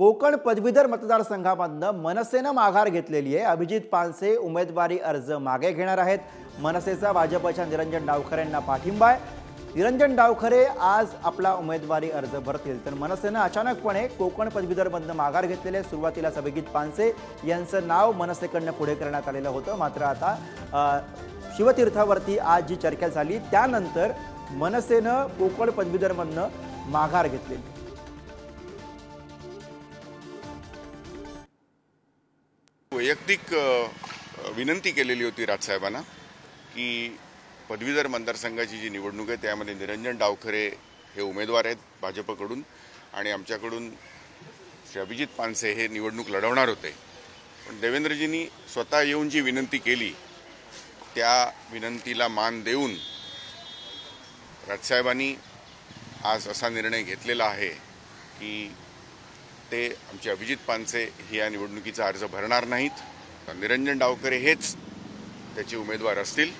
कोकण पदवीधर मतदारसंघामधनं मनसेनं माघार घेतलेली आहे। अभिजित पानसे उमेदवारी अर्ज मागे घेणार आहेत। मनसेचा भाजपच्या निरंजन डावखरेंना पाठिंबा आहे। निरंजन डावखरे आज आपला उमेदवारी अर्ज भरतील, तर मनसेनं अचानकपणे कोकण पदवीधरमधनं माघार घेतलेले आहे। सुरुवातीलाच अभिजित पानसे यांचं नाव मनसेकडनं पुढे करण्यात आलेलं होतं, मात्र आता शिवतीर्थावरती आज जी चर्चा झाली त्यानंतर मनसेनं कोकण पदवीधरमधनं माघार घेतलेली। वैयक्तिक विनंती केलेली होती राजसाहेबांना की पदवीधर मतदारसंघाची जी निवडणूक आहे त्यामध्ये निरंजन डावखरे हे उमेदवार आहेत भाजपकडून आणि आमच्याकडून श्री अभिजित पानसे हे निवडणूक लढवणार होते। पण देवेंद्रजींनी स्वतः येऊन जी विनंती केली त्या विनंतीला मान देऊन राजसाहेबांनी आज असा निर्णय घेतलेला आहे की ते आमचे अभिजित पानसे हे या निवडणुकीचा अर्ज भरणार नाहीत। निरंजन डावखरे हेच त्याचे उमेदवार असतील।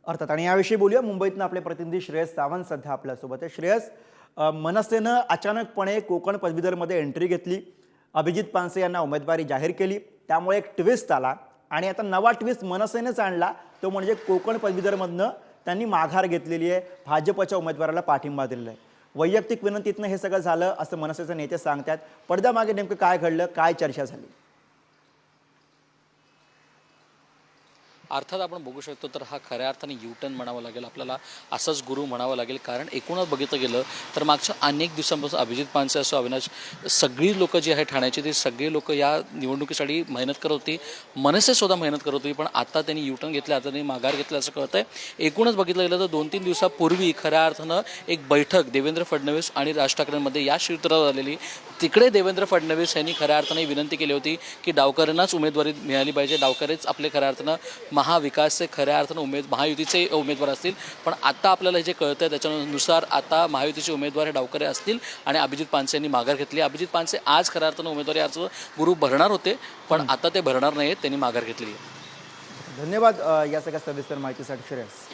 अर्थात आणि याविषयी बोलूया। मुंबईतनं आपले प्रतिनिधी श्रेयस सावंत सध्या आपल्यासोबत आहे। श्रेयस, मनसेनं अचानकपणे कोकण पदवीधरमध्ये एंट्री घेतली, अभिजित पानसे यांना उमेदवारी जाहीर केली, त्यामुळे एक ट्विस्ट आला आणि आता नवा ट्विस्ट मनसेनेच आणला, तो म्हणजे कोकण पदवीधरमधनं त्यांनी माघार घेतलेली आहे, भाजपच्या उमेदवाराला पाठिंबा दिलेला आहे। वैयक्तिक विनंतीतनं हे सगळं झालं असं मनसेचे नेते सांगतात। पडद्यामागे नेमकं काय घडलं, काय चर्चा झाली? अर्थात आपण बघू शकतो तर हा खऱ्या अर्थाने यू-टर्न म्हणावं लागेल, आपल्याला असाच गुरु म्हणावं लागेल। कारण एकूणच बघितलं गेलं तर मागच्या अनेक दिवसांपासून अभिजित पानसे असो, अविनाश, सगळी लोक जी आहे ठाण्याची ती सगळी लोक या निवडणुकीसाठी मेहनत करत होती, मनसे सुद्धा मेहनत करत होती। पण आता त्यांनी यू-टर्न घेतलं, आता त्यांनी माघार घेतलं असं कळतं आहे। एकूणच बघितलं गेलं तर 2-3 दिवसापूर्वी खऱ्या अर्थानं एक बैठक देवेंद्र फडणवीस आणि राज ठाकरेंमध्ये या शिवतीर्थावर झालेली। तिकडे देवेंद्र फडणवीस यांनी खऱ्या अर्थाने विनंती केली होती की डावकरेंनाच उमेदवारी मिळाली पाहिजे, डावकरेच आपले खऱ्या अर्थानं महाविकासचे खऱ्या अर्थानं महायुतीचे उमेदवार असतील। पण आता आपल्याला जे कळतं आहे त्याच्यानुसार आता महायुतीचे उमेदवार हे डावकरे असतील आणि अभिजित पानसे यांनी माघार घेतली। अभिजित पानसे आज खऱ्या अर्थानं उमेदवारी अर्ज गुरु भरणार होते, पण आता ते भरणार नाहीत, त्यांनी माघार घेतली आहे। धन्यवाद या सगळ्या सविस्तर माहितीसाठी श्रेयस।